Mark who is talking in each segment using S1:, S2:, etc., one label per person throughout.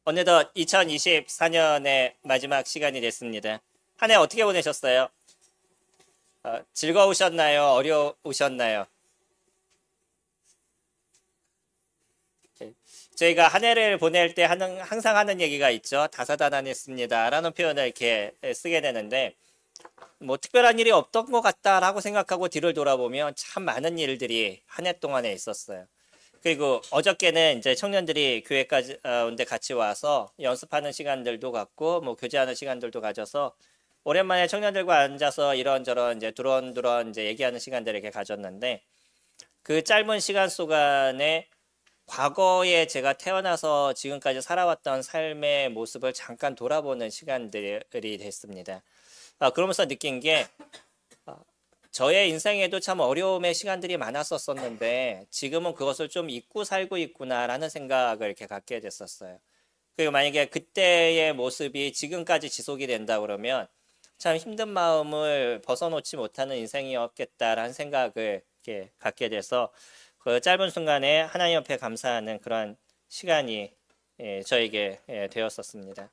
S1: 어느덧 2024년의 마지막 시간이 됐습니다. 한 해 어떻게 보내셨어요? 즐거우셨나요? 어려우셨나요? 저희가 한 해를 보낼 때 항상 하는 얘기가 있죠. 다사다난했습니다 라는 표현을 이렇게 쓰게 되는데, 뭐 특별한 일이 없던 것 같다라고 생각하고 뒤를 돌아보면 참 많은 일들이 한 해 동안에 있었어요. 그리고 어저께는 이제 청년들이 교회까지 온데 같이 와서 연습하는 시간들도 갖고 뭐 교제하는 시간들도 가져서 오랜만에 청년들과 앉아서 이런저런 이제 두런두런 이제 얘기하는 시간들을 이렇게 가졌는데, 그 짧은 시간 속안에 과거에 제가 태어나서 지금까지 살아왔던 삶의 모습을 잠깐 돌아보는 시간들이 됐습니다. 그러면서 느낀 게 저의 인생에도 참 어려움의 시간들이 많았었는데 지금은 그것을 좀 잊고 살고 있구나라는 생각을 이렇게 갖게 됐었어요. 그리고 만약에 그때의 모습이 지금까지 지속이 된다 그러면 참 힘든 마음을 벗어놓지 못하는 인생이었겠다라는 생각을 이렇게 갖게 돼서 그 짧은 순간에 하나님 앞에 감사하는 그런 시간이 저에게 되었었습니다.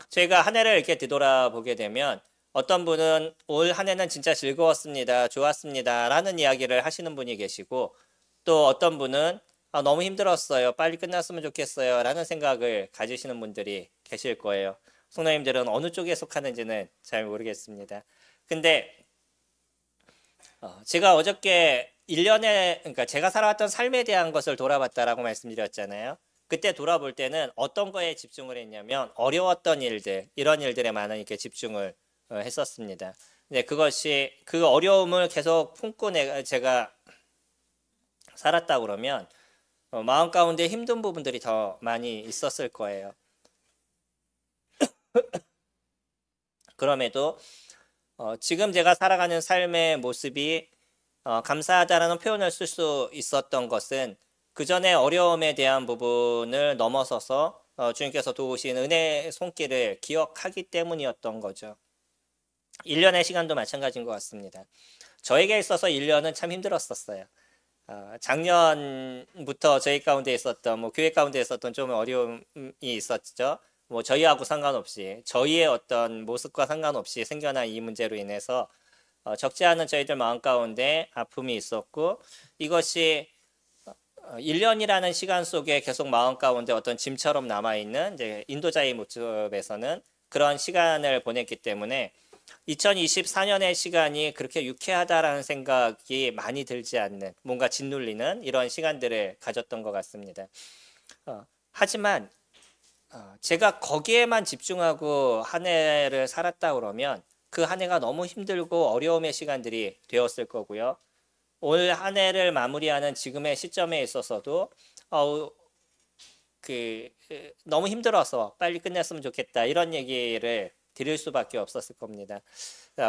S1: 저희가 한 해를 이렇게 뒤돌아보게 되면 어떤 분은 올 한 해는 진짜 즐거웠습니다, 좋았습니다 라는 이야기를 하시는 분이 계시고, 또 어떤 분은 너무 힘들었어요, 빨리 끝났으면 좋겠어요 라는 생각을 가지시는 분들이 계실 거예요. 성도님들은 어느 쪽에 속하는지는 잘 모르겠습니다. 근데 제가 어저께 1년에, 그러니까 제가 살아왔던 삶에 대한 것을 돌아봤다라고 말씀드렸잖아요. 그때 돌아볼 때는 어떤 거에 집중을 했냐면 어려웠던 일들, 이런 일들에 많은 이렇게 집중을 했었습니다. 네, 그것이 그 어려움을 계속 품고 제가 살았다 그러면 마음 가운데 힘든 부분들이 더 많이 있었을 거예요. 그럼에도 지금 제가 살아가는 삶의 모습이 감사하다라는 표현을 쓸 수 있었던 것은 그 전에 어려움에 대한 부분을 넘어서서 주님께서 도우신 은혜의 손길을 기억하기 때문이었던 거죠. 1년의 시간도 마찬가지인 것 같습니다. 저에게 있어서 1년은 참 힘들었었어요. 작년부터 저희 가운데 있었던, 뭐 교회 가운데 있었던 좀 어려움이 있었죠. 뭐 저희하고 상관없이, 저희의 어떤 모습과 상관없이 생겨난 이 문제로 인해서 적지 않은 저희들 마음 가운데 아픔이 있었고, 이것이 1년이라는 시간 속에 계속 마음 가운데 어떤 짐처럼 남아있는 이제 인도자의 모습에서는 그런 시간을 보냈기 때문에 2024년의 시간이 그렇게 유쾌하다라는 생각이 많이 들지 않는, 뭔가 짓눌리는 이런 시간들을 가졌던 것 같습니다. 하지만 제가 거기에만 집중하고 한 해를 살았다 그러면 그 한 해가 너무 힘들고 어려움의 시간들이 되었을 거고요. 올 한 해를 마무리하는 지금의 시점에 있어서도 너무 힘들어서 빨리 끝냈으면 좋겠다 이런 얘기를 드릴 수밖에 없었을 겁니다.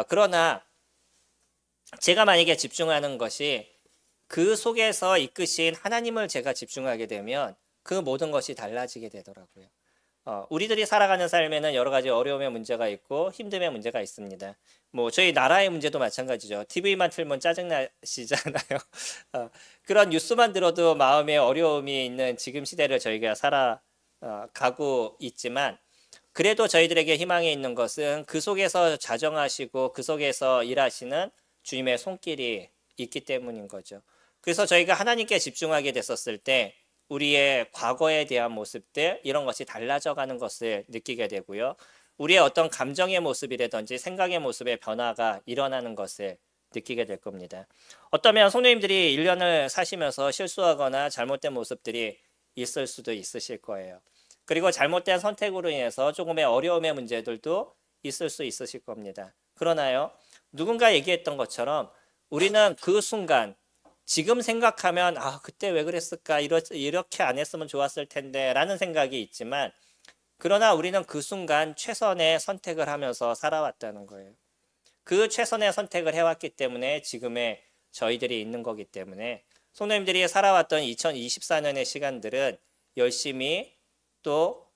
S1: 그러나 제가 만약에 집중하는 것이 그 속에서 이끄신 하나님을 제가 집중하게 되면 그 모든 것이 달라지게 되더라고요. 우리들이 살아가는 삶에는 여러 가지 어려움의 문제가 있고 힘듦의 문제가 있습니다. 뭐 저희 나라의 문제도 마찬가지죠. TV만 틀면 짜증나시잖아요. 그런 뉴스만 들어도 마음에 어려움이 있는 지금 시대를 저희가 살아가고 있지만, 그래도 저희들에게 희망이 있는 것은 그 속에서 자정하시고 그 속에서 일하시는 주님의 손길이 있기 때문인 거죠. 그래서 저희가 하나님께 집중하게 됐었을 때 우리의 과거에 대한 모습들, 이런 것이 달라져 가는 것을 느끼게 되고요. 우리의 어떤 감정의 모습이라든지 생각의 모습의 변화가 일어나는 것을 느끼게 될 겁니다. 어쩌면 성도님들이 1년을 사시면서 실수하거나 잘못된 모습들이 있을 수도 있으실 거예요. 그리고 잘못된 선택으로 인해서 조금의 어려움의 문제들도 있을 수 있으실 겁니다. 그러나요, 누군가 얘기했던 것처럼 우리는 그 순간, 지금 생각하면 그때 왜 그랬을까, 이렇게 안 했으면 좋았을 텐데 라는 생각이 있지만, 그러나 우리는 그 순간 최선의 선택을 하면서 살아왔다는 거예요. 그 최선의 선택을 해왔기 때문에 지금의 저희들이 있는 거기 때문에 성도님들이 살아왔던 2024년의 시간들은 열심히 또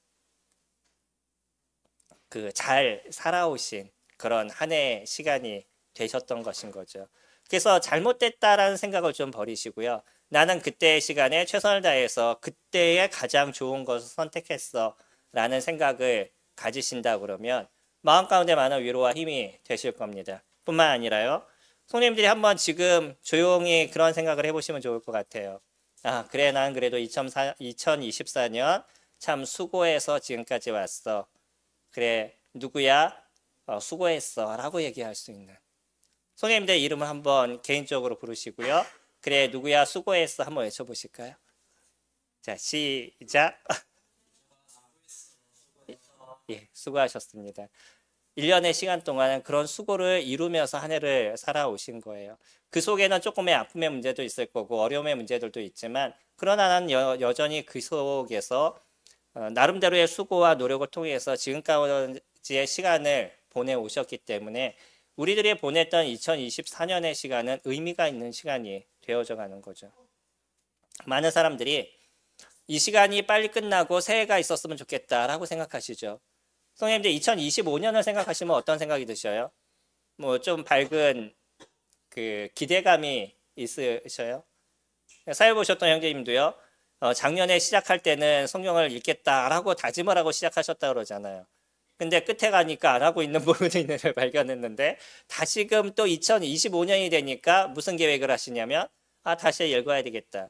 S1: 잘 살아오신 그런 한 해의 시간이 되셨던 것인 거죠. 그래서 잘못됐다라는 생각을 좀 버리시고요. 나는 그때의 시간에 최선을 다해서 그때의 가장 좋은 것을 선택했어 라는 생각을 가지신다 그러면 마음 가운데 많은 위로와 힘이 되실 겁니다. 뿐만 아니라요. 성도님들이 한번 지금 조용히 그런 생각을 해보시면 좋을 것 같아요. 아, 그래, 난 그래도 2024년 참 수고해서 지금까지 왔어. 그래, 누구야? 수고했어. 라고 얘기할 수 있는. 성도님들 이름을 한번 개인적으로 부르시고요. 그래, 누구야? 수고했어. 한번 외쳐보실까요? 자, 시작. 예, 수고하셨습니다. 1년의 시간 동안 그런 수고를 이루면서 한 해를 살아오신 거예요. 그 속에는 조금의 아픔의 문제도 있을 거고 어려움의 문제들도 있지만 그러나 난 여전히 그 속에서 나름대로의 수고와 노력을 통해서 지금까지의 시간을 보내오셨기 때문에 우리들이 보냈던 2024년의 시간은 의미가 있는 시간이 되어져 가는 거죠. 많은 사람들이 이 시간이 빨리 끝나고 새해가 있었으면 좋겠다라고 생각하시죠. 선생님들 2025년을 생각하시면 어떤 생각이 드셔요? 뭐 좀 밝은 그 기대감이 있으셔요? 사회 보셨던 형제님도요. 작년에 시작할 때는 성경을 읽겠다라고 다짐을 하고 시작하셨다 그러잖아요. 근데 끝에 가니까 안 하고 있는 부분이 있는 걸 발견했는데 다시금 또 2025년이 되니까 무슨 계획을 하시냐면 다시 읽어야 되겠다.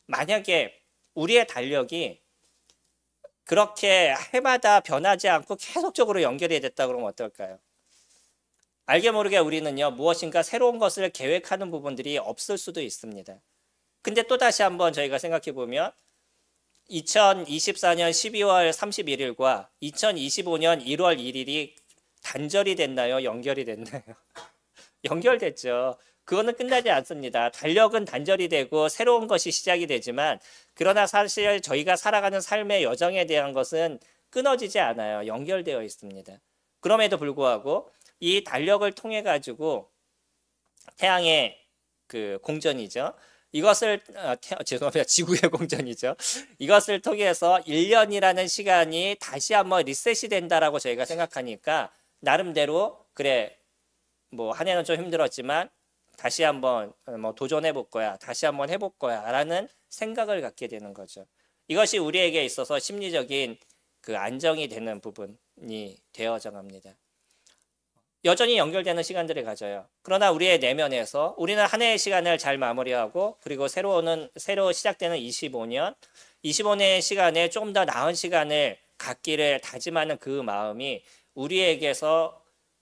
S1: 만약에 우리의 달력이 그렇게 해마다 변하지 않고 계속적으로 연결이 됐다 그러면 어떨까요? 알게 모르게 우리는요, 무엇인가 새로운 것을 계획하는 부분들이 없을 수도 있습니다. 근데 또 다시 한번 저희가 생각해 보면 2024년 12월 31일과 2025년 1월 1일이 단절이 됐나요? 연결이 됐나요? 연결됐죠. 그거는 끝나지 않습니다. 달력은 단절이 되고 새로운 것이 시작이 되지만 그러나 사실 저희가 살아가는 삶의 여정에 대한 것은 끊어지지 않아요. 연결되어 있습니다. 그럼에도 불구하고 이 달력을 통해 가지고 태양의 그 공전이죠. 이것을 죄송합니다. 지구의 공전이죠. 이것을 통해서 1년이라는 시간이 다시 한번 리셋이 된다라고 저희가 생각하니까 나름대로 그래 뭐 한 해는 좀 힘들었지만 다시 한번 뭐 도전해 볼 거야. 다시 한번 해볼 거야. 라는 생각을 갖게 되는 거죠. 이것이 우리에게 있어서 심리적인 그 안정이 되는 부분이 되어져 갑니다. 여전히 연결되는 시간들을 가져요. 그러나 우리의 내면에서 우리는 한 해의 시간을 잘 마무리하고 그리고 새로 시작되는 25년의 시간에 조금 더 나은 시간을 갖기를 다짐하는 그 마음이 우리에게서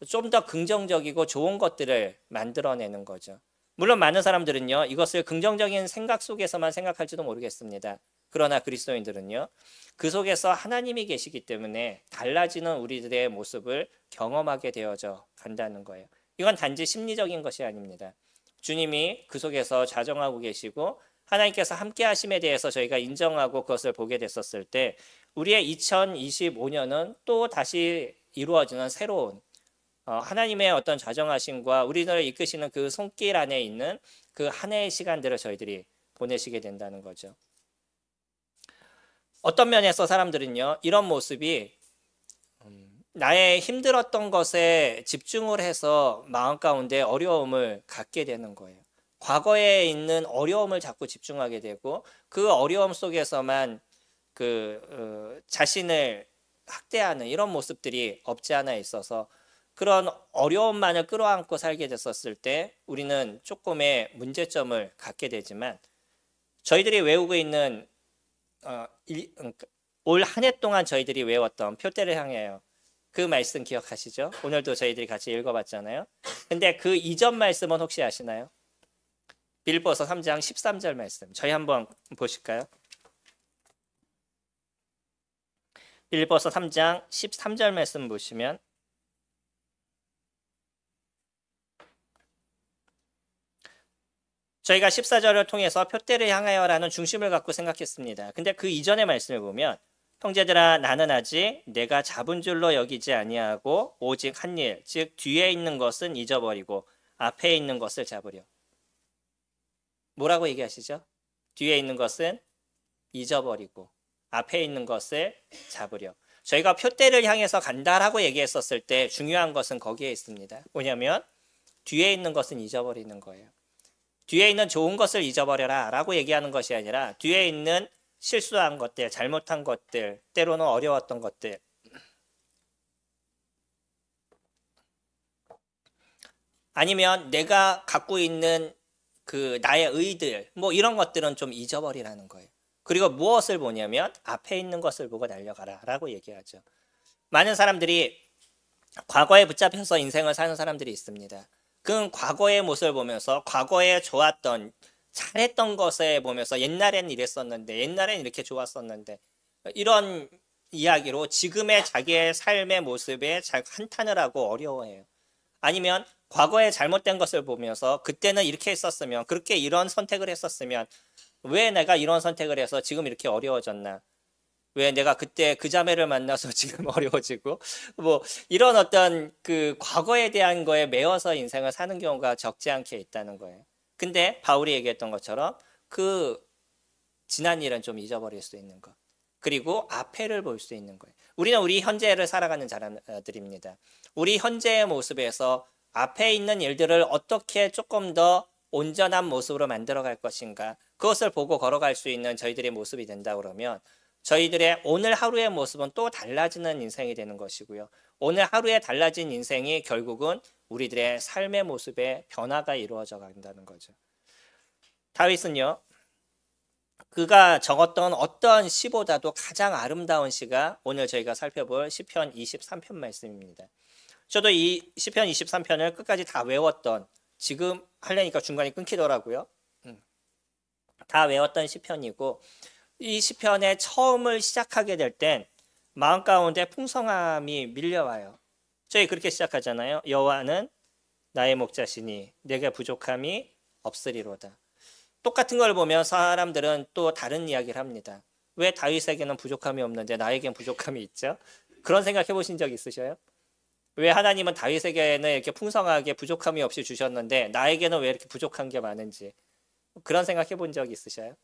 S1: 좀 더 긍정적이고 좋은 것들을 만들어내는 거죠. 물론 많은 사람들은요, 이것을 긍정적인 생각 속에서만 생각할지도 모르겠습니다. 그러나 그리스도인들은요, 그 속에서 하나님이 계시기 때문에 달라지는 우리들의 모습을 경험하게 되어져 간다는 거예요. 이건 단지 심리적인 것이 아닙니다. 주님이 그 속에서 자정하고 계시고 하나님께서 함께 하심에 대해서 저희가 인정하고 그것을 보게 됐었을 때 우리의 2025년은 또 다시 이루어지는 새로운 하나님의 어떤 자정하심과 우리들을 이끄시는 그 손길 안에 있는 그 한 해의 시간들을 저희들이 보내시게 된다는 거죠. 어떤 면에서 사람들은요, 이런 모습이 나의 힘들었던 것에 집중을 해서 마음 가운데 어려움을 갖게 되는 거예요. 과거에 있는 어려움을 자꾸 집중하게 되고 그 어려움 속에서만 자신을 학대하는 이런 모습들이 없지 않아 있어서 그런 어려움만을 끌어안고 살게 됐었을 때 우리는 조금의 문제점을 갖게 되지만 저희들이 외우고 있는 올 한 해 동안 저희들이 외웠던 표대를 향해요. 그 말씀 기억하시죠? 오늘도 저희들이 같이 읽어봤잖아요. 근데 그 이전 말씀은 혹시 아시나요? 빌립보서 3장 13절 말씀. 저희 한번 보실까요? 빌립보서 3장 13절 말씀 보시면 저희가 14절을 통해서 표대를 향하여라는 중심을 갖고 생각했습니다. 근데 그 이전의 말씀을 보면 형제들아 나는 아직 내가 잡은 줄로 여기지 아니하고 오직 한 일, 즉 뒤에 있는 것은 잊어버리고 앞에 있는 것을 잡으려. 뭐라고 얘기하시죠? 뒤에 있는 것은 잊어버리고 앞에 있는 것을 잡으려. 저희가 표대를 향해서 간다라고 얘기했었을 때 중요한 것은 거기에 있습니다. 뭐냐면 뒤에 있는 것은 잊어버리는 거예요. 뒤에 있는 좋은 것을 잊어버려라 라고 얘기하는 것이 아니라 뒤에 있는 실수한 것들, 잘못한 것들, 때로는 어려웠던 것들, 아니면 내가 갖고 있는 그 나의 의들, 뭐 이런 것들은 좀 잊어버리라는 거예요. 그리고 무엇을 보냐면 앞에 있는 것을 보고 달려가라 라고 얘기하죠. 많은 사람들이 과거에 붙잡혀서 인생을 사는 사람들이 있습니다. 그 과거의 모습을 보면서 과거에 좋았던 잘했던 것에 보면서 옛날에는 이랬었는데 옛날에는 이렇게 좋았었는데 이런 이야기로 지금의 자기의 삶의 모습에 한탄을 하고 어려워해요. 아니면 과거에 잘못된 것을 보면서 그때는 이렇게 했었으면 그렇게 이런 선택을 했었으면 왜 내가 이런 선택을 해서 지금 이렇게 어려워졌나, 왜 내가 그때 그 자매를 만나서 지금 어려워지고 뭐 이런 어떤 그 과거에 대한 거에 매여서 인생을 사는 경우가 적지 않게 있다는 거예요. 근데 바울이 얘기했던 것처럼 그 지난 일은 좀 잊어버릴 수 있는 것, 그리고 앞에를 볼 수 있는 거예요. 우리는 우리 현재를 살아가는 사람들입니다. 우리 현재의 모습에서 앞에 있는 일들을 어떻게 조금 더 온전한 모습으로 만들어갈 것인가, 그것을 보고 걸어갈 수 있는 저희들의 모습이 된다 그러면 저희들의 오늘 하루의 모습은 또 달라지는 인생이 되는 것이고요. 오늘 하루에 달라진 인생이 결국은 우리들의 삶의 모습에 변화가 이루어져 간다는 거죠. 다윗은요, 그가 적었던 어떤 시보다도 가장 아름다운 시가 오늘 저희가 살펴볼 시편 23편 말씀입니다. 저도 이 시편 23편을 끝까지 다 외웠던, 지금 하려니까 중간에 끊기더라고요. 다 외웠던 시편이고, 이 시편의 처음을 시작하게 될 땐 마음 가운데 풍성함이 밀려와요. 저희 그렇게 시작하잖아요. 여호와는 나의 목자시니 내게 부족함이 없으리로다. 똑같은 걸 보면 사람들은 또 다른 이야기를 합니다. 왜 다윗에게는 부족함이 없는데 나에겐 부족함이 있죠? 그런 생각 해보신 적 있으셔요? 왜 하나님은 다윗에게는 이렇게 풍성하게 부족함이 없이 주셨는데 나에게는 왜 이렇게 부족한 게 많은지, 그런 생각 해본 적 있으셔요?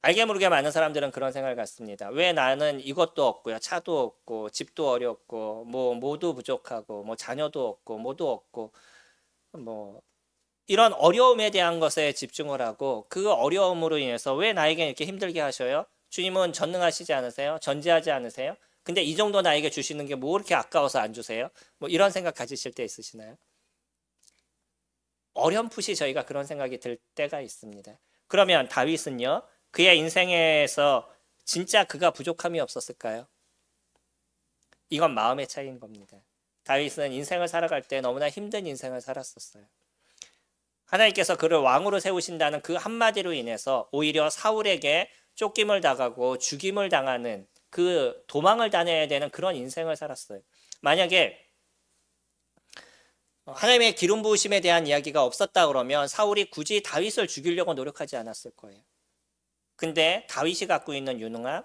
S1: 알게 모르게 많은 사람들은 그런 생각을 갖습니다. 왜 나는 이것도 없고요, 차도 없고 집도 어렵고 뭐 모두 부족하고 뭐 자녀도 없고 뭐도 없고 뭐 이런 어려움에 대한 것에 집중을 하고 그 어려움으로 인해서 왜 나에게 이렇게 힘들게 하셔요? 주님은 전능하시지 않으세요? 전지하지 않으세요? 근데 이 정도 나에게 주시는 게 뭐 이렇게 아까워서 안 주세요? 뭐 이런 생각 가지실 때 있으시나요? 어렴풋이 저희가 그런 생각이 들 때가 있습니다. 그러면 다윗은요, 그의 인생에서 진짜 그가 부족함이 없었을까요? 이건 마음의 차이인 겁니다. 다윗은 인생을 살아갈 때 너무나 힘든 인생을 살았었어요. 하나님께서 그를 왕으로 세우신다는 그 한마디로 인해서 오히려 사울에게 쫓김을 당하고 죽임을 당하는, 그 도망을 다녀야 되는 그런 인생을 살았어요. 만약에 하나님의 기름 부으심에 대한 이야기가 없었다 그러면 사울이 굳이 다윗을 죽이려고 노력하지 않았을 거예요. 근데 다윗이 갖고 있는 유능함,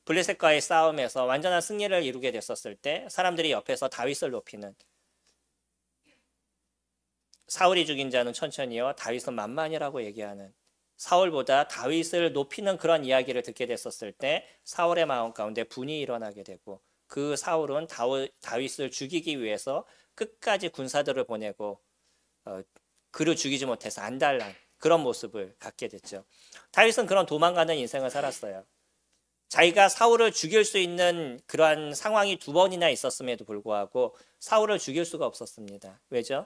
S1: 블레셋과의 싸움에서 완전한 승리를 이루게 됐었을 때 사람들이 옆에서 다윗을 높이는, 사울이 죽인 자는 천천히요 다윗은 만만이라고 얘기하는, 사울보다 다윗을 높이는 그런 이야기를 듣게 됐었을 때 사울의 마음 가운데 분이 일어나게 되고, 그 사울은 다윗을 죽이기 위해서 끝까지 군사들을 보내고 그를 죽이지 못해서 안달난 그런 모습을 갖게 됐죠. 다윗은 그런 도망가는 인생을 살았어요. 자기가 사울을 죽일 수 있는 그러한 상황이 두 번이나 있었음에도 불구하고 사울을 죽일 수가 없었습니다. 왜죠?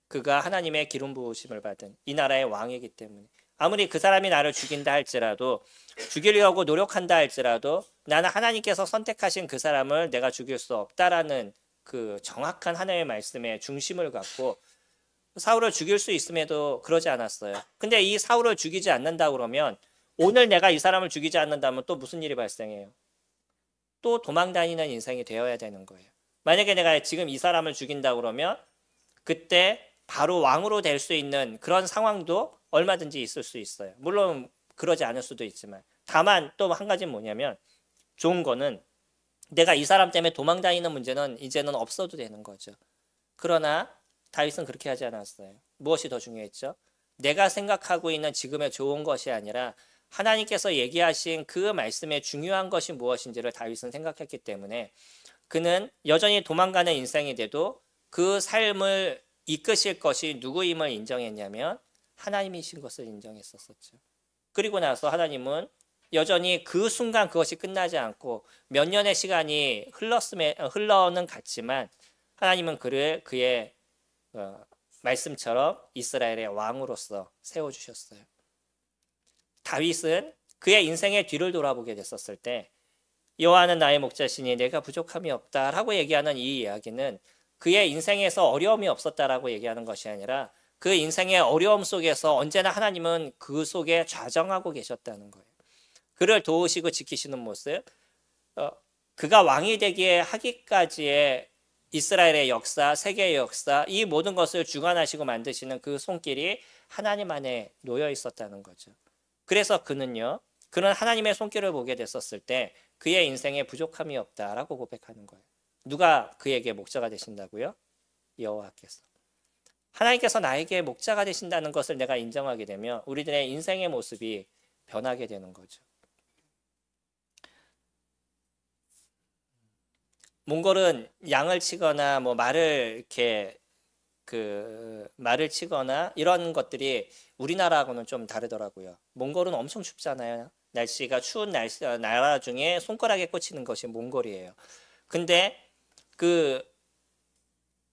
S1: 그가 하나님의 기름 부으심을 받은 이 나라의 왕이기 때문에. 아무리 그 사람이 나를 죽인다 할지라도, 죽이려고 노력한다 할지라도 나는 하나님께서 선택하신 그 사람을 내가 죽일 수 없다라는 그 정확한 하나님의 말씀에 중심을 갖고 사울을 죽일 수 있음에도 그러지 않았어요. 근데 이 사울을 죽이지 않는다 그러면 오늘 내가 이 사람을 죽이지 않는다면 또 무슨 일이 발생해요? 또 도망다니는 인생이 되어야 되는 거예요. 만약에 내가 지금 이 사람을 죽인다 그러면 그때 바로 왕으로 될 수 있는 그런 상황도 얼마든지 있을 수 있어요. 물론 그러지 않을 수도 있지만, 다만 또 한 가지는 뭐냐면, 좋은 거는 내가 이 사람 때문에 도망다니는 문제는 이제는 없어도 되는 거죠. 그러나 다윗은 그렇게 하지 않았어요. 무엇이 더 중요했죠? 내가 생각하고 있는 지금의 좋은 것이 아니라 하나님께서 얘기하신 그 말씀의 중요한 것이 무엇인지를 다윗은 생각했기 때문에 그는 여전히 도망가는 인생이 돼도 그 삶을 이끄실 것이 누구임을 인정했냐면 하나님이신 것을 인정했었죠. 그리고 나서 하나님은 여전히 그 순간 그것이 끝나지 않고 몇 년의 시간이 흘러는 갔지만 하나님은 그를 그의 말씀처럼 이스라엘의 왕으로서 세워주셨어요. 다윗은 그의 인생의 뒤를 돌아보게 됐었을 때 여호와는 나의 목자시니 내가 부족함이 없다라고 얘기하는 이 이야기는 그의 인생에서 어려움이 없었다라고 얘기하는 것이 아니라 그 인생의 어려움 속에서 언제나 하나님은 그 속에 좌정하고 계셨다는 거예요. 그를 도우시고 지키시는 모습, 그가 왕이 되기에 하기까지의 이스라엘의 역사, 세계의 역사, 이 모든 것을 주관하시고 만드시는 그 손길이 하나님 안에 놓여 있었다는 거죠. 그래서 그는 하나님의 손길을 보게 됐었을 때 그의 인생에 부족함이 없다라고 고백하는 거예요. 누가 그에게 목자가 되신다고요? 여호와께서. 하나님께서 나에게 목자가 되신다는 것을 내가 인정하게 되면 우리들의 인생의 모습이 변하게 되는 거죠. 몽골은 양을 치거나 뭐 말을 이렇게 말을 치거나 이런 것들이 우리나라하고는 좀 다르더라고요. 몽골은 엄청 춥잖아요. 날씨가 추운 나라 중에 손가락에 꽂히는 것이 몽골이에요. 근데 그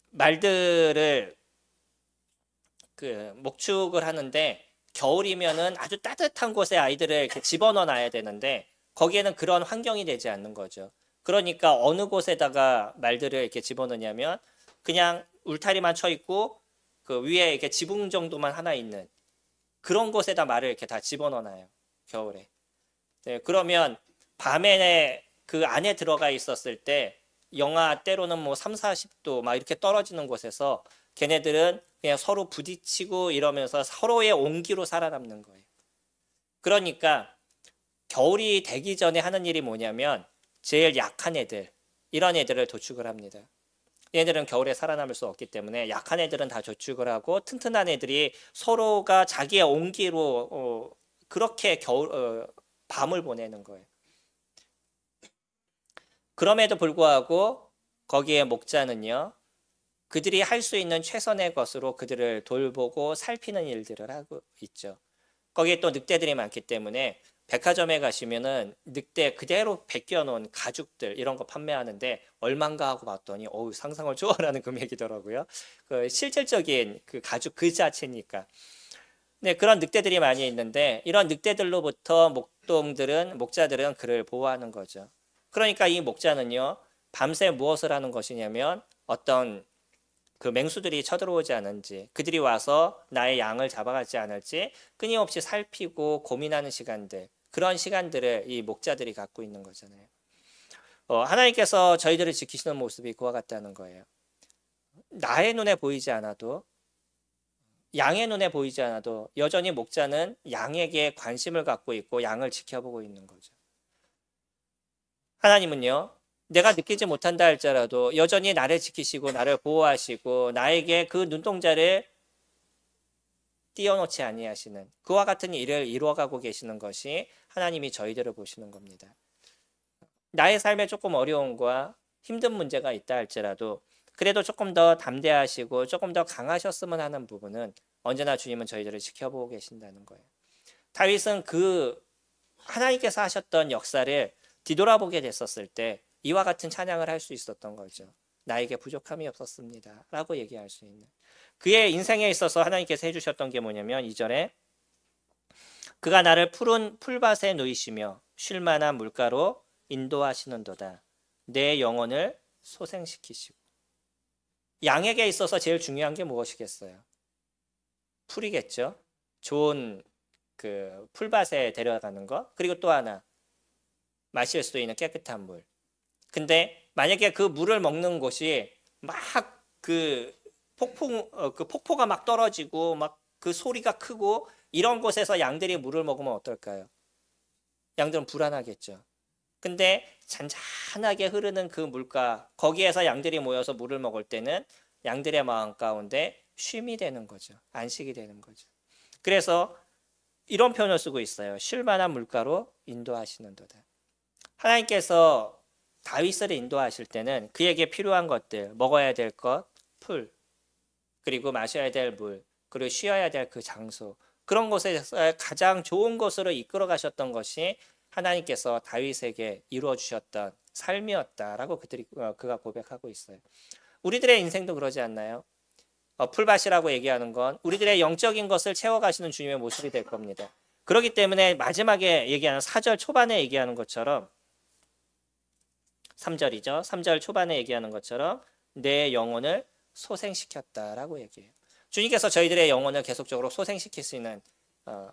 S1: 말들을 목축을 하는데 겨울이면은 아주 따뜻한 곳에 아이들을 이렇게 집어넣어 놔야 되는데 거기에는 그런 환경이 되지 않는 거죠. 그러니까 어느 곳에다가 말들을 이렇게 집어넣냐면 그냥 울타리만 쳐 있고 그 위에 이렇게 지붕 정도만 하나 있는 그런 곳에다 말을 이렇게 다 집어넣어 놔요. 겨울에. 네, 그러면 밤에 그 안에 들어가 있었을 때 영하 때로는 뭐 3, 40도 막 이렇게 떨어지는 곳에서 걔네들은 그냥 서로 부딪히고 이러면서 서로의 온기로 살아남는 거예요. 그러니까 겨울이 되기 전에 하는 일이 뭐냐면 제일 약한 애들, 이런 애들을 도축을 합니다. 얘네들은 겨울에 살아남을 수 없기 때문에 약한 애들은 다 도축을 하고 튼튼한 애들이 서로가 자기의 온기로 그렇게 밤을 보내는 거예요. 그럼에도 불구하고 거기에 목자는요, 그들이 할 수 있는 최선의 것으로 그들을 돌보고 살피는 일들을 하고 있죠. 거기에 또 늑대들이 많기 때문에 백화점에 가시면은 늑대 그대로 벗겨놓은 가죽들 이런 거 판매하는데 얼마인가 하고 봤더니 상상을 초월하는 금액이더라고요. 그 실질적인 그 가죽 그 자체니까. 네, 그런 늑대들이 많이 있는데 이런 늑대들로부터 목자들은 그를 보호하는 거죠. 그러니까 이 목자는요, 밤새 무엇을 하는 것이냐면 어떤 그 맹수들이 쳐들어오지 않은지, 그들이 와서 나의 양을 잡아가지 않을지 끊임없이 살피고 고민하는 시간들, 그런 시간들을 이 목자들이 갖고 있는 거잖아요. 하나님께서 저희들을 지키시는 모습이 그와 같다는 거예요. 나의 눈에 보이지 않아도, 양의 눈에 보이지 않아도 여전히 목자는 양에게 관심을 갖고 있고 양을 지켜보고 있는 거죠. 하나님은요, 내가 느끼지 못한다 할지라도 여전히 나를 지키시고 나를 보호하시고 나에게 그 눈동자를 띄워놓지 아니하시는 그와 같은 일을 이루어가고 계시는 것이 하나님이 저희들을 보시는 겁니다. 나의 삶에 조금 어려움과 힘든 문제가 있다 할지라도 그래도 조금 더 담대하시고 조금 더 강하셨으면 하는 부분은 언제나 주님은 저희들을 지켜보고 계신다는 거예요. 다윗은 그 하나님께서 하셨던 역사를 뒤돌아보게 됐었을 때 이와 같은 찬양을 할 수 있었던 거죠. 나에게 부족함이 없었습니다 라고 얘기할 수 있는. 그의 인생에 있어서 하나님께서 해주셨던 게 뭐냐면 2절에 그가 나를 푸른 풀밭에 누이시며 쉴만한 물가로 인도하시는도다. 내 영혼을 소생시키시고. 양에게 있어서 제일 중요한 게 무엇이겠어요? 풀이겠죠. 좋은 그 풀밭에 데려가는 거. 그리고 또 하나 마실 수 있는 깨끗한 물. 근데 만약에 그 물을 먹는 곳이 막 그 폭포가 막 떨어지고 막 그 소리가 크고 이런 곳에서 양들이 물을 먹으면 어떨까요? 양들은 불안하겠죠. 근데 잔잔하게 흐르는 그 물가, 거기에서 양들이 모여서 물을 먹을 때는 양들의 마음 가운데 쉼이 되는 거죠. 안식이 되는 거죠. 그래서 이런 표현을 쓰고 있어요. 쉴만한 물가로 인도하시는도다. 하나님께서 다윗을 인도하실 때는 그에게 필요한 것들, 먹어야 될 것, 풀, 그리고 마셔야 될 물, 그리고 쉬어야 될 그 장소, 그런 곳에서 가장 좋은 곳으로 이끌어 가셨던 것이 하나님께서 다윗에게 이루어 주셨던 삶이었다라고 그가 고백하고 있어요. 우리들의 인생도 그러지 않나요? 풀밭이라고 얘기하는 건 우리들의 영적인 것을 채워가시는 주님의 모습이 될 겁니다. 그렇기 때문에 마지막에 얘기하는 4절 초반에 얘기하는 것처럼 3절이죠. 3절 초반에 얘기하는 것처럼 내 영혼을 소생시켰다라고 얘기해요. 주님께서 저희들의 영혼을 계속적으로 소생시키시는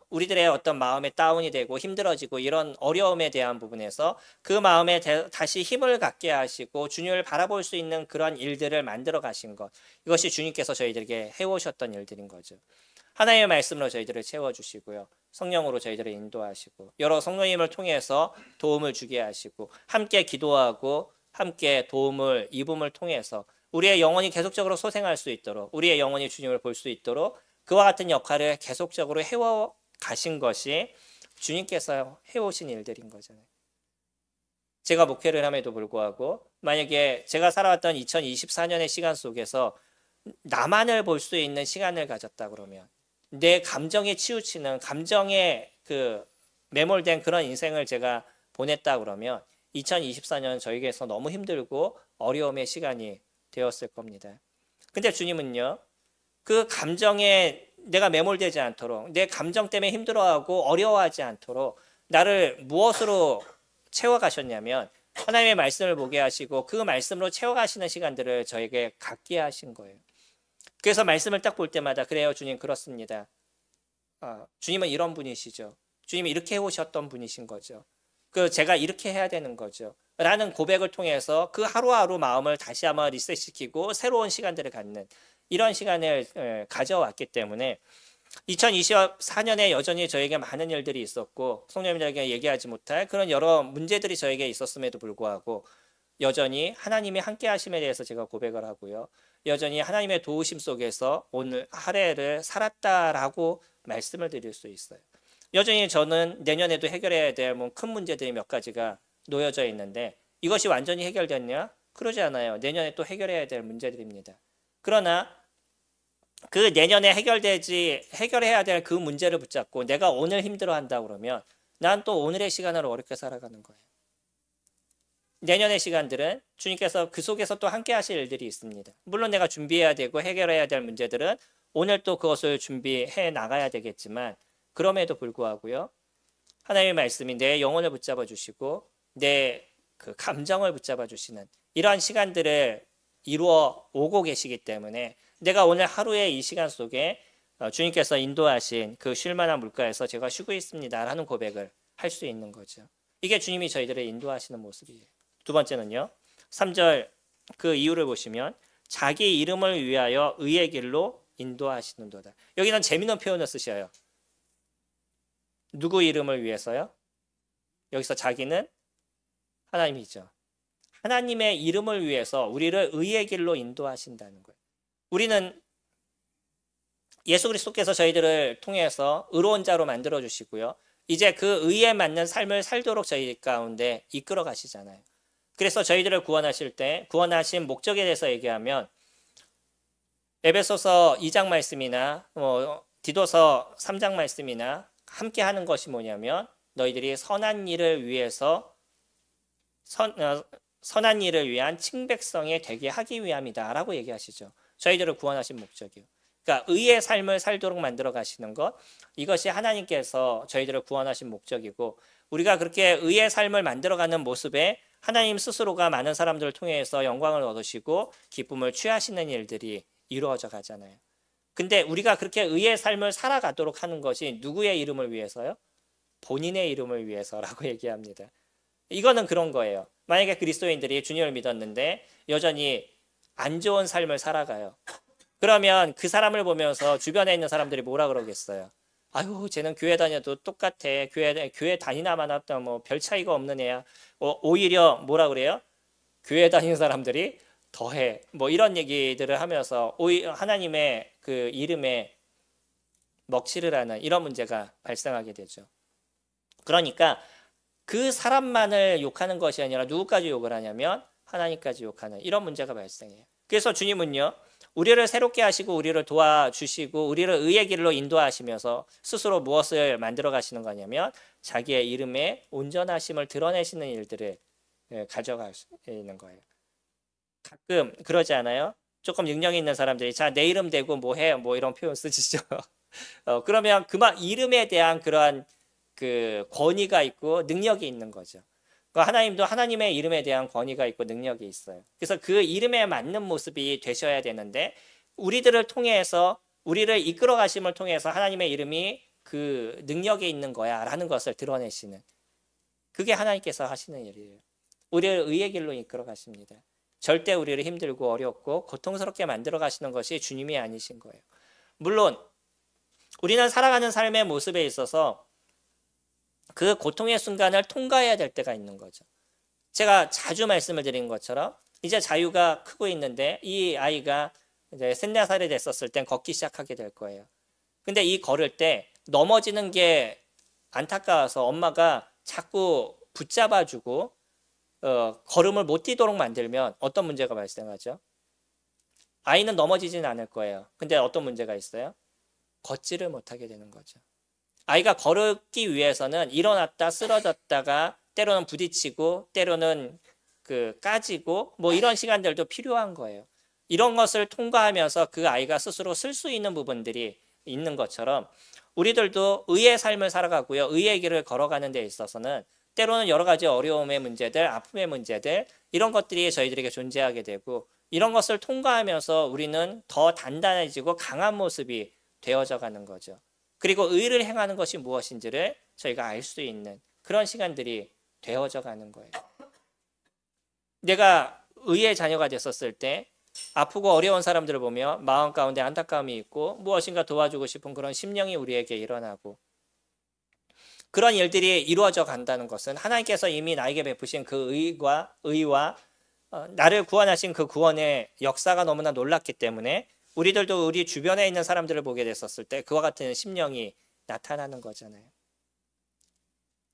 S1: 우리들의 어떤 마음에 다운이 되고 힘들어지고 이런 어려움에 대한 부분에서 그 마음에 다시 힘을 갖게 하시고 주님을 바라볼 수 있는 그런 일들을 만들어 가신 것, 이것이 주님께서 저희들에게 해오셨던 일들인 거죠. 하나님의 말씀으로 저희들을 채워주시고요, 성령으로 저희들을 인도하시고 여러 성령님을 통해서 도움을 주게 하시고 함께 기도하고 함께 도움을 입음을 통해서 우리의 영혼이 계속적으로 소생할 수 있도록, 우리의 영혼이 주님을 볼 수 있도록 그와 같은 역할을 계속적으로 해와 가신 것이 주님께서 해오신 일들인 거잖아요. 제가 목회를 함에도 불구하고 만약에 제가 살아왔던 2024년의 시간 속에서 나만을 볼 수 있는 시간을 가졌다 그러면, 내 감정에 치우치는, 감정에 매몰된 그런 인생을 제가 보냈다 그러면 2024년 저에게서 너무 힘들고 어려움의 시간이 되었을 겁니다. 근데 주님은요, 그 감정에 내가 매몰되지 않도록, 내 감정 때문에 힘들어하고 어려워하지 않도록 나를 무엇으로 채워가셨냐면 하나님의 말씀을 보게 하시고 그 말씀으로 채워가시는 시간들을 저에게 갖게 하신 거예요. 그래서 말씀을 딱 볼 때마다 그래요, 주님 그렇습니다. 주님은 이런 분이시죠. 주님이 이렇게 해오셨던 분이신 거죠. 제가 이렇게 해야 되는 거죠. 라는 고백을 통해서 그 하루하루 마음을 다시 한번 리셋시키고 새로운 시간들을 갖는 이런 시간을 가져왔기 때문에 2024년에 여전히 저에게 많은 일들이 있었고 성령님들에게 얘기하지 못할 그런 여러 문제들이 저에게 있었음에도 불구하고 여전히 하나님이 함께 하심에 대해서 제가 고백을 하고요, 여전히 하나님의 도우심 속에서 오늘 하루를 살았다라고 말씀을 드릴 수 있어요. 여전히 저는 내년에도 해결해야 될 큰 문제들이 몇 가지가 놓여져 있는데 이것이 완전히 해결됐냐? 그러지 않아요. 내년에 또 해결해야 될 문제들입니다. 그러나 그 내년에 해결해야 될 그 문제를 붙잡고 내가 오늘 힘들어한다 그러면 난 또 오늘의 시간을 어렵게 살아가는 거예요. 내년의 시간들은 주님께서 그 속에서 또 함께 하실 일들이 있습니다. 물론 내가 준비해야 되고 해결해야 될 문제들은 오늘 또 그것을 준비해 나가야 되겠지만 그럼에도 불구하고요, 하나님의 말씀이 내 영혼을 붙잡아 주시고 내 그 감정을 붙잡아 주시는 이러한 시간들을 이루어 오고 계시기 때문에 내가 오늘 하루의 이 시간 속에 주님께서 인도하신 그 쉴만한 물가에서 제가 쉬고 있습니다 라는 고백을 할 수 있는 거죠. 이게 주님이 저희들을 인도하시는 모습이에요. 두 번째는요, 3절 그 이유를 보시면 자기 이름을 위하여 의의 길로 인도하시는도다. 여기는 재미있는 표현을 쓰셔요. 누구 이름을 위해서요? 여기서 자기는 하나님이죠. 하나님의 이름을 위해서 우리를 의의 길로 인도하신다는 거예요. 우리는 예수 그리스도께서 저희들을 통해서 의로운 자로 만들어 주시고요, 이제 그 의에 맞는 삶을 살도록 저희 가운데 이끌어 가시잖아요. 그래서 저희들을 구원하실 때 구원하신 목적에 대해서 얘기하면 에베소서 2장 말씀이나 디도서 3장 말씀이나 함께 하는 것이 뭐냐면 너희들이 선한 일을 위해서 선한 일을 위한 칭백성에 되게 하기 위함이다 라고 얘기하시죠. 저희들을 구원하신 목적이요. 그러니까 의의 삶을 살도록 만들어 가시는 것, 이것이 하나님께서 저희들을 구원하신 목적이고 우리가 그렇게 의의 삶을 만들어가는 모습에 하나님 스스로가 많은 사람들을 통해서 영광을 얻으시고 기쁨을 취하시는 일들이 이루어져 가잖아요. 근데 우리가 그렇게 의의 삶을 살아가도록 하는 것이 누구의 이름을 위해서요? 본인의 이름을 위해서라고 얘기합니다. 이거는 그런 거예요. 만약에 그리스도인들이 주님을 믿었는데 여전히 안 좋은 삶을 살아가요. 그러면 그 사람을 보면서 주변에 있는 사람들이 뭐라 그러겠어요? 아유, 쟤는 교회 다녀도 똑같아. 교회 다니나만 하다 별 차이가 없는 애야. 오히려 뭐라 그래요? 교회 다니는 사람들이 더해. 이런 얘기들을 하면서 오히려 하나님의 그 이름에 먹칠을 하는 이런 문제가 발생하게 되죠. 그러니까 그 사람만을 욕하는 것이 아니라 누구까지 욕을 하냐면 하나님까지 욕하는 이런 문제가 발생해요. 그래서 주님은요, 우리를 새롭게 하시고 우리를 도와주시고 우리를 의의 길로 인도하시면서 스스로 무엇을 만들어 가시는 거냐면 자기의 이름의 온전하심을 드러내시는 일들을 가져가시는 거예요. 가끔 그러지 않아요? 조금 능력이 있는 사람들이 자, 내 이름 대고 뭐 해? 뭐 이런 표현 쓰시죠. 그러면 그만 이름에 대한 그러한 그 권위가 있고 능력이 있는 거죠. 하나님도 하나님의 이름에 대한 권위가 있고 능력이 있어요. 그래서 그 이름에 맞는 모습이 되셔야 되는데 우리들을 통해서 우리를 이끌어 가심을 통해서 하나님의 이름이 그 능력이 있는 거야 라는 것을 드러내시는 그게 하나님께서 하시는 일이에요. 우리를 의의 길로 이끌어 가십니다. 절대 우리를 힘들고 어렵고 고통스럽게 만들어 가시는 것이 주님이 아니신 거예요. 물론 우리는 살아가는 삶의 모습에 있어서 그 고통의 순간을 통과해야 될 때가 있는 거죠. 제가 자주 말씀을 드린 것처럼 이제 자유가 크고 있는데 이 아이가 이제 3, 4살이 됐었을 땐 걷기 시작하게 될 거예요. 근데 이 걸을 때 넘어지는 게 안타까워서 엄마가 자꾸 붙잡아주고 걸음을 못 뛰도록 만들면 어떤 문제가 발생하죠? 아이는 넘어지진 않을 거예요. 근데 어떤 문제가 있어요? 걷지를 못하게 되는 거죠. 아이가 걸기 위해서는 일어났다 쓰러졌다가 때로는 부딪히고 때로는 그 까지고 뭐 이런 시간들도 필요한 거예요. 이런 것을 통과하면서 그 아이가 스스로 쓸 수 있는 부분들이 있는 것처럼 우리들도 의의 삶을 살아가고요. 의의 길을 걸어가는 데 있어서는 때로는 여러 가지 어려움의 문제들, 아픔의 문제들 이런 것들이 저희들에게 존재하게 되고 이런 것을 통과하면서 우리는 더 단단해지고 강한 모습이 되어져 가는 거죠. 그리고 의를 행하는 것이 무엇인지를 저희가 알 수 있는 그런 시간들이 되어져 가는 거예요. 내가 의의 자녀가 됐었을 때 아프고 어려운 사람들을 보며 마음 가운데 안타까움이 있고 무엇인가 도와주고 싶은 그런 심령이 우리에게 일어나고 그런 일들이 이루어져 간다는 것은 하나님께서 이미 나에게 베푸신 그 의와 나를 구원하신 그 구원의 역사가 너무나 놀랍기 때문에 우리들도 우리 주변에 있는 사람들을 보게 됐었을 때 그와 같은 심령이 나타나는 거잖아요.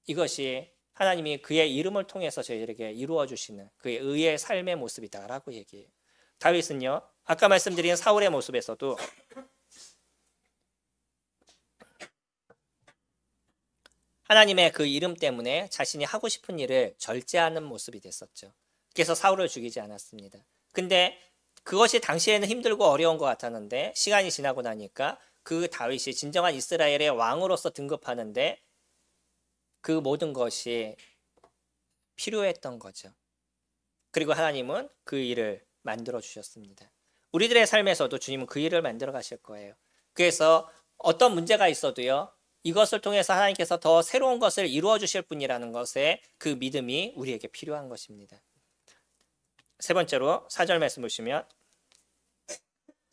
S1: 이것이 하나님이 그의 이름을 통해서 저희들에게 이루어 주시는 그의 의의 삶의 모습이다라고 얘기해요. 다윗은요. 아까 말씀드린 사울의 모습에서도 하나님의 그 이름 때문에 자신이 하고 싶은 일을 절제하는 모습이 됐었죠. 그래서 사울을 죽이지 않았습니다. 근데 그것이 당시에는 힘들고 어려운 것 같았는데 시간이 지나고 나니까 그 다윗이 진정한 이스라엘의 왕으로서 등극하는데 그 모든 것이 필요했던 거죠. 그리고 하나님은 그 일을 만들어 주셨습니다. 우리들의 삶에서도 주님은 그 일을 만들어 가실 거예요. 그래서 어떤 문제가 있어도요. 이것을 통해서 하나님께서 더 새로운 것을 이루어 주실 분이라는 것에 그 믿음이 우리에게 필요한 것입니다. 세 번째로 4절 말씀 보시면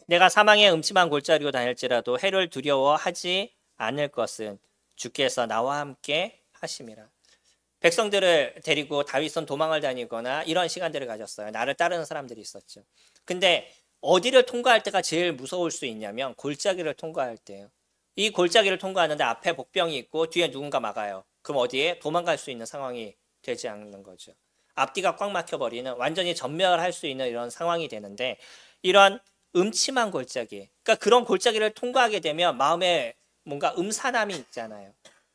S1: 내가 사망의 음침한 골짜기로 다닐지라도 해를 두려워하지 않을 것은 주께서 나와 함께 하심이라. 백성들을 데리고 다윗은 도망을 다니거나 이런 시간들을 가졌어요. 나를 따르는 사람들이 있었죠. 근데 어디를 통과할 때가 제일 무서울 수 있냐면 골짜기를 통과할 때예요. 이 골짜기를 통과하는데 앞에 복병이 있고 뒤에 누군가 막아요. 그럼 어디에 도망갈 수 있는 상황이 되지 않는 거죠. 앞뒤가 꽉 막혀버리는 완전히 전멸할 수 있는 이런 상황이 되는데 이런 음침한 골짜기, 그러니까 그런 골짜기를 통과하게 되면 마음에 뭔가 음산함이 있잖아요.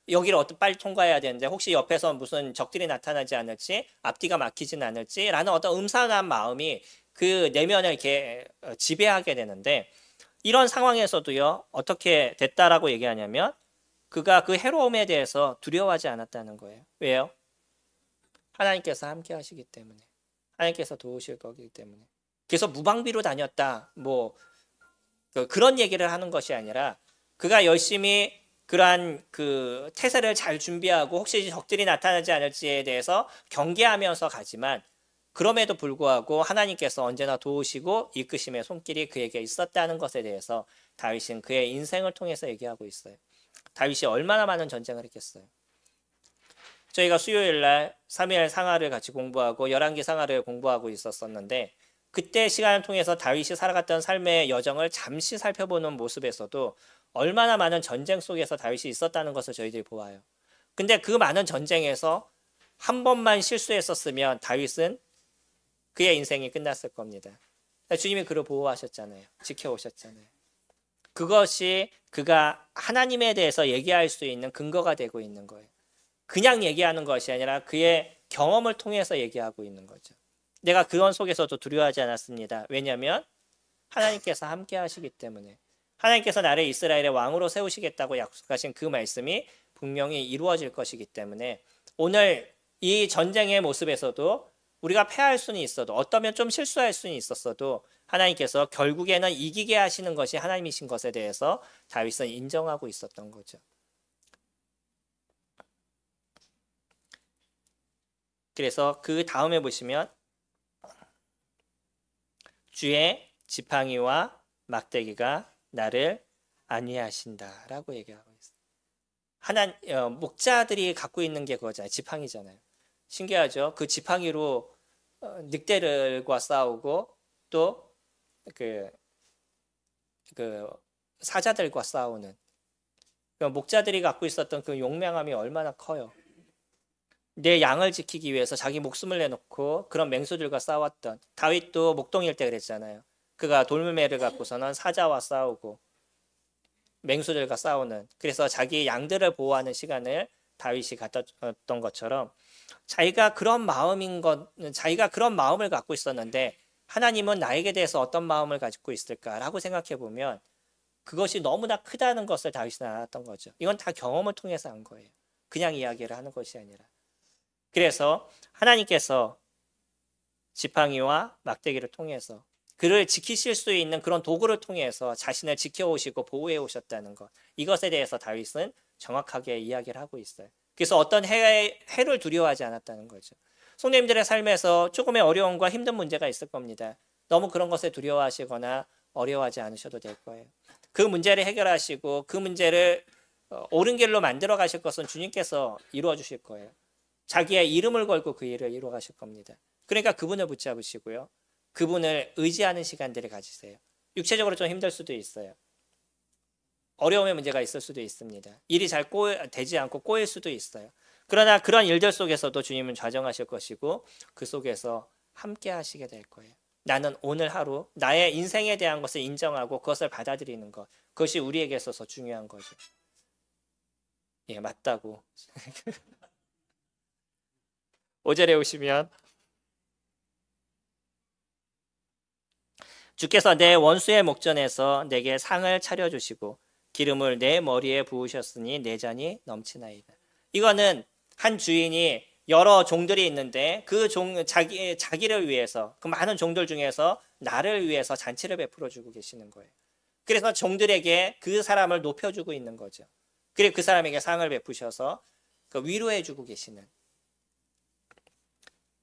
S1: 여기를 어떻게 빨리 통과해야 되는데 혹시 옆에서 무슨 적들이 나타나지 않을지 앞뒤가 막히진 않을지라는 어떤 음산한 마음이 그 내면을 이렇게 지배하게 되는데 이런 상황에서도요 어떻게 됐다라고 얘기하냐면 그가 그 해로움에 대해서 두려워하지 않았다는 거예요. 왜요? 하나님께서 함께 하시기 때문에 하나님께서 도우실 거기 때문에 그래서 무방비로 다녔다 뭐 그런 얘기를 하는 것이 아니라 그가 열심히 그러한 그 태세를 잘 준비하고 혹시 적들이 나타나지 않을지에 대해서 경계하면서 가지만 그럼에도 불구하고 하나님께서 언제나 도우시고 이끄심의 손길이 그에게 있었다는 것에 대해서 다윗은 그의 인생을 통해서 얘기하고 있어요. 다윗이 얼마나 많은 전쟁을 했겠어요. 저희가 수요일 날 사무엘 상하를 같이 공부하고 열왕기 상하를 공부하고 있었는데 그때 시간을 통해서 다윗이 살아갔던 삶의 여정을 잠시 살펴보는 모습에서도 얼마나 많은 전쟁 속에서 다윗이 있었다는 것을 저희들이 보아요. 근데 그 많은 전쟁에서 한 번만 실수했었으면 다윗은 그의 인생이 끝났을 겁니다. 주님이 그를 보호하셨잖아요. 지켜오셨잖아요. 그것이 그가 하나님에 대해서 얘기할 수 있는 근거가 되고 있는 거예요. 그냥 얘기하는 것이 아니라 그의 경험을 통해서 얘기하고 있는 거죠. 내가 그런 속에서도 두려워하지 않았습니다. 왜냐하면 하나님께서 함께 하시기 때문에. 하나님께서 나를 이스라엘의 왕으로 세우시겠다고 약속하신 그 말씀이 분명히 이루어질 것이기 때문에 오늘 이 전쟁의 모습에서도 우리가 패할 수는 있어도 어떠면 좀 실수할 수는 있었어도 하나님께서 결국에는 이기게 하시는 것이 하나님이신 것에 대해서 다윗은 인정하고 있었던 거죠. 그래서 그 다음에 보시면 주의 지팡이와 막대기가 나를 안위하신다라고 얘기하고 있어요. 목자들이 갖고 있는 게 그거잖아요. 지팡이잖아요. 신기하죠? 그 지팡이로 늑대들과 싸우고 또 그 사자들과 싸우는 목자들이 갖고 있었던 그 용맹함이 얼마나 커요. 내 양을 지키기 위해서 자기 목숨을 내놓고 그런 맹수들과 싸웠던 다윗도 목동일 때 그랬잖아요. 그가 돌무매를 갖고서는 사자와 싸우고 맹수들과 싸우는, 그래서 자기 양들을 보호하는 시간을 다윗이 갖었던 것처럼 자기가 그런 마음을 갖고 있었는데 하나님은 나에게 대해서 어떤 마음을 가지고 있을까라고 생각해 보면 그것이 너무나 크다는 것을 다윗은 알았던 거죠. 이건 다 경험을 통해서 한 거예요. 그냥 이야기를 하는 것이 아니라. 그래서 하나님께서 지팡이와 막대기를 통해서 그를 지키실 수 있는 그런 도구를 통해서 자신을 지켜오시고 보호해 오셨다는 것, 이것에 대해서 다윗은 정확하게 이야기를 하고 있어요. 그래서 어떤 해를 두려워하지 않았다는 거죠. 성도님들의 삶에서 조금의 어려움과 힘든 문제가 있을 겁니다. 너무 그런 것에 두려워하시거나 어려워하지 않으셔도 될 거예요. 그 문제를 해결하시고 그 문제를 옳은 길로 만들어 가실 것은 주님께서 이루어 주실 거예요. 자기의 이름을 걸고 그 일을 이루어 가실 겁니다. 그러니까 그분을 붙잡으시고요. 그분을 의지하는 시간들을 가지세요. 육체적으로 좀 힘들 수도 있어요. 어려움의 문제가 있을 수도 있습니다. 일이 잘 되지 않고 꼬일 수도 있어요. 그러나 그런 일들 속에서도 주님은 좌정하실 것이고 그 속에서 함께 하시게 될 거예요. 나는 오늘 하루 나의 인생에 대한 것을 인정하고 그것을 받아들이는 것, 그것이 우리에게 있어서 중요한 거죠. 예, 맞다고. 5절에 오시면 주께서 내 원수의 목전에서 내게 상을 차려주시고 기름을 내 머리에 부으셨으니 내 잔이 넘치나이다. 이거는 한 주인이 여러 종들이 있는데 그 자기를 위해서, 그 많은 종들 중에서 나를 위해서 잔치를 베풀어 주고 계시는 거예요. 그래서 종들에게 그 사람을 높여주고 있는 거죠. 그리고 그 사람에게 상을 베푸셔서 위로해 주고 계시는,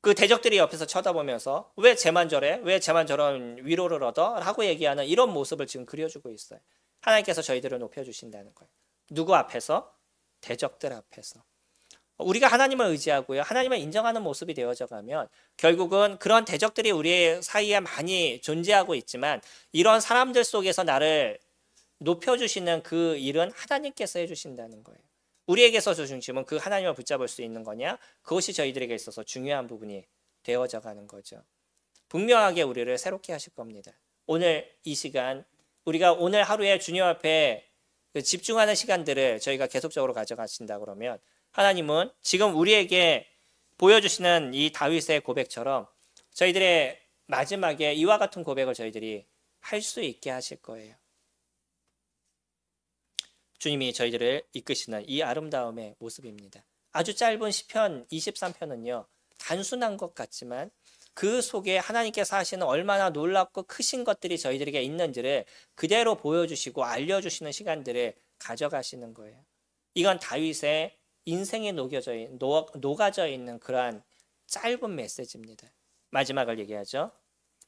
S1: 그 대적들이 옆에서 쳐다보면서 왜 쟤만 저래? 왜 쟤만 저런 위로를 얻어? 라고 얘기하는 이런 모습을 지금 그려주고 있어요. 하나님께서 저희들을 높여주신다는 거예요. 누구 앞에서? 대적들 앞에서. 우리가 하나님을 의지하고요, 하나님을 인정하는 모습이 되어져 가면 결국은 그런 대적들이 우리 사이에 많이 존재하고 있지만 이런 사람들 속에서 나를 높여주시는 그 일은 하나님께서 해주신다는 거예요. 우리에게서 중심은 그 하나님을 붙잡을 수 있는 거냐? 그것이 저희들에게 있어서 중요한 부분이 되어져 가는 거죠. 분명하게 우리를 새롭게 하실 겁니다. 오늘 이 시간, 우리가 오늘 하루에 주님 앞에 집중하는 시간들을 저희가 계속적으로 가져가신다 그러면 하나님은 지금 우리에게 보여주시는 이 다윗의 고백처럼 저희들의 마지막에 이와 같은 고백을 저희들이 할 수 있게 하실 거예요. 주님이 저희들을 이끄시는 이 아름다움의 모습입니다. 아주 짧은 시편 23편은요. 단순한 것 같지만 그 속에 하나님께서 하시는 얼마나 놀랍고 크신 것들이 저희들에게 있는지를 그대로 보여주시고 알려주시는 시간들을 가져가시는 거예요. 이건 다윗의 인생에 녹아져 있는 그러한 짧은 메시지입니다. 마지막을 얘기하죠.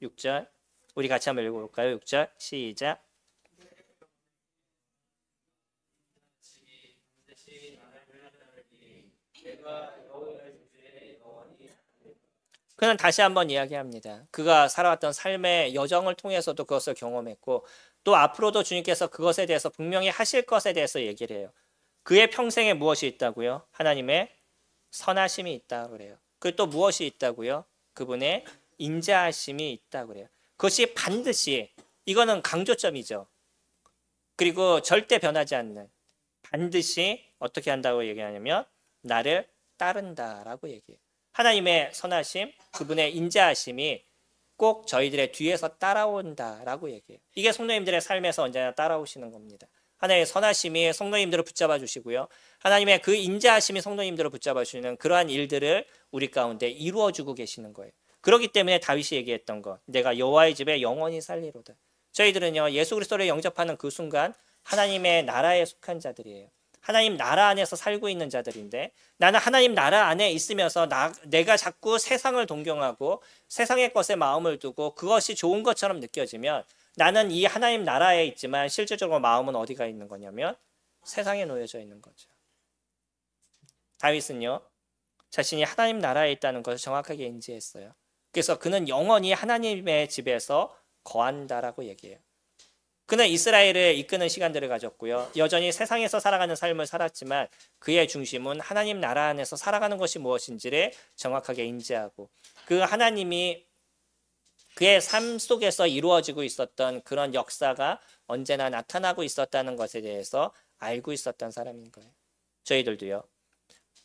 S1: 6절 우리 같이 한번 읽어볼까요? 6절 시작. 그는 다시 한번 이야기합니다. 그가 살아왔던 삶의 여정을 통해서도 그것을 경험했고 또 앞으로도 주님께서 그것에 대해서 분명히 하실 것에 대해서 얘기를 해요. 그의 평생에 무엇이 있다고요? 하나님의 선하심이 있다고 그래요. 그리고 또 무엇이 있다고요? 그분의 인자하심이 있다고 그래요. 그것이 반드시, 이거는 강조점이죠. 그리고 절대 변하지 않는, 반드시 어떻게 한다고 얘기하냐면 나를 따른다라고 얘기해요. 하나님의 선하심, 그분의 인자하심이 꼭 저희들의 뒤에서 따라온다라고 얘기해요. 이게 성도님들의 삶에서 언제나 따라오시는 겁니다. 하나님의 선하심이 성도님들을 붙잡아 주시고요. 하나님의 그 인자하심이 성도님들을 붙잡아 주시는 그러한 일들을 우리 가운데 이루어 주고 계시는 거예요. 그렇기 때문에 다윗이 얘기했던 것, 내가 여호와의 집에 영원히 살리로다. 저희들은요, 예수 그리스도를 영접하는 그 순간 하나님의 나라에 속한 자들이에요. 하나님 나라 안에서 살고 있는 자들인데, 나는 하나님 나라 안에 있으면서 내가 자꾸 세상을 동경하고 세상의 것에 마음을 두고 그것이 좋은 것처럼 느껴지면 나는 이 하나님 나라에 있지만 실질적으로 마음은 어디가 있는 거냐면 세상에 놓여져 있는 거죠. 다윗은요, 자신이 하나님 나라에 있다는 것을 정확하게 인지했어요. 그래서 그는 영원히 하나님의 집에서 거한다라고 얘기해요. 그는 이스라엘을 이끄는 시간들을 가졌고요. 여전히 세상에서 살아가는 삶을 살았지만 그의 중심은 하나님 나라 안에서 살아가는 것이 무엇인지를 정확하게 인지하고, 그 하나님이 그의 삶 속에서 이루어지고 있었던 그런 역사가 언제나 나타나고 있었다는 것에 대해서 알고 있었던 사람인 거예요. 저희들도요.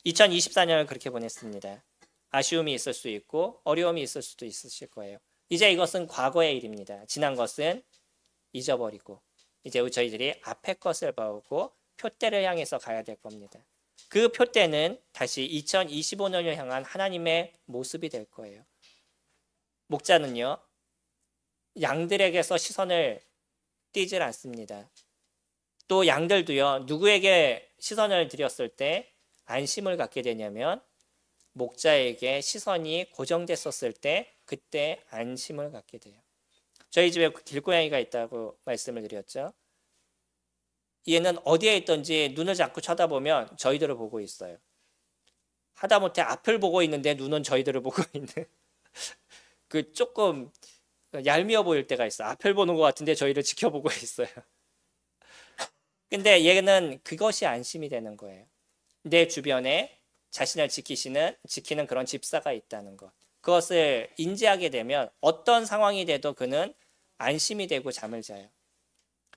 S1: 2024년을 그렇게 보냈습니다. 아쉬움이 있을 수 있고 어려움이 있을 수도 있으실 거예요. 이제 이것은 과거의 일입니다. 지난 것은 잊어버리고 이제 저희들이 앞의 것을 보고 표대를 향해서 가야 될 겁니다. 그 표대는 다시 2025년을 향한 하나님의 모습이 될 거예요. 목자는요, 양들에게서 시선을 띄질 않습니다. 또 양들도요, 누구에게 시선을 드렸을 때 안심을 갖게 되냐면 목자에게 시선이 고정됐었을 때 그때 안심을 갖게 돼요. 저희 집에 길고양이가 있다고 말씀을 드렸죠. 얘는 어디에 있든지 눈을 자꾸 쳐다보면 저희들을 보고 있어요. 하다못해 앞을 보고 있는데 눈은 저희들을 보고 있는 그 조금 얄미워 보일 때가 있어요. 앞을 보는 것 같은데 저희를 지켜보고 있어요. 근데 얘는 그것이 안심이 되는 거예요. 내 주변에 자신을 지키는 그런 집사가 있다는 것. 그것을 인지하게 되면 어떤 상황이 돼도 그는 안심이 되고 잠을 자요.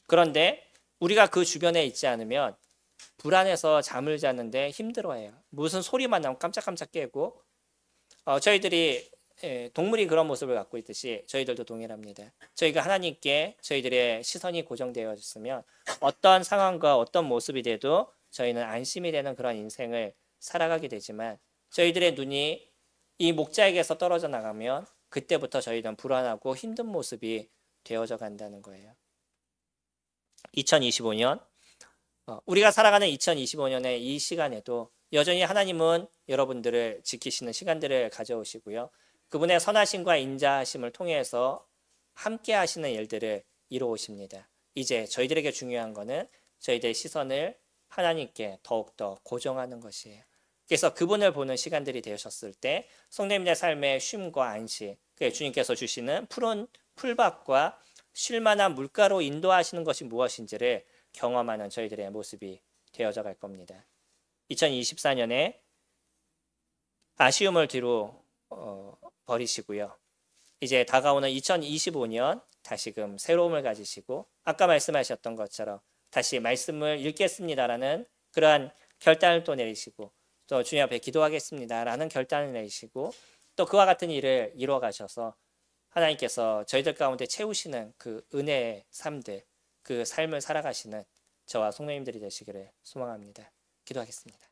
S1: 그런데 우리가 그 주변에 있지 않으면 불안해서 잠을 자는데 힘들어해요. 무슨 소리만 나면 깜짝깜짝 깨고, 저희들이 동물이 그런 모습을 갖고 있듯이 저희들도 동일합니다. 저희가 하나님께 저희들의 시선이 고정되어 있으면 어떤 상황과 어떤 모습이 돼도 저희는 안심이 되는 그런 인생을 살아가게 되지만, 저희들의 눈이 이 목자에게서 떨어져 나가면 그때부터 저희는 불안하고 힘든 모습이 되어져 간다는 거예요. 2025년, 우리가 살아가는 2025년의 이 시간에도 여전히 하나님은 여러분들을 지키시는 시간들을 가져오시고요. 그분의 선하심과 인자하심을 통해서 함께 하시는 일들을 이루어오십니다. 이제 저희들에게 중요한 거는 저희들의 시선을 하나님께 더욱더 고정하는 것이에요. 그래서 그분을 보는 시간들이 되셨을 때 성도님의 삶의 쉼과 안식, 주님께서 주시는 푸른 풀밭과 쉴만한 물가로 인도하시는 것이 무엇인지를 경험하는 저희들의 모습이 되어져 갈 겁니다. 2024년에 아쉬움을 뒤로 버리시고요. 이제 다가오는 2025년 다시금 새로움을 가지시고 아까 말씀하셨던 것처럼 다시 말씀을 읽겠습니다라는 그러한 결단을 또 내리시고, 또 주님 앞에 기도하겠습니다라는 결단을 내리시고, 또 그와 같은 일을 이루어 가셔서 하나님께서 저희들 가운데 채우시는 그 은혜의 삶들, 그 삶을 살아가시는 저와 성도님들이 되시기를 소망합니다. 기도하겠습니다.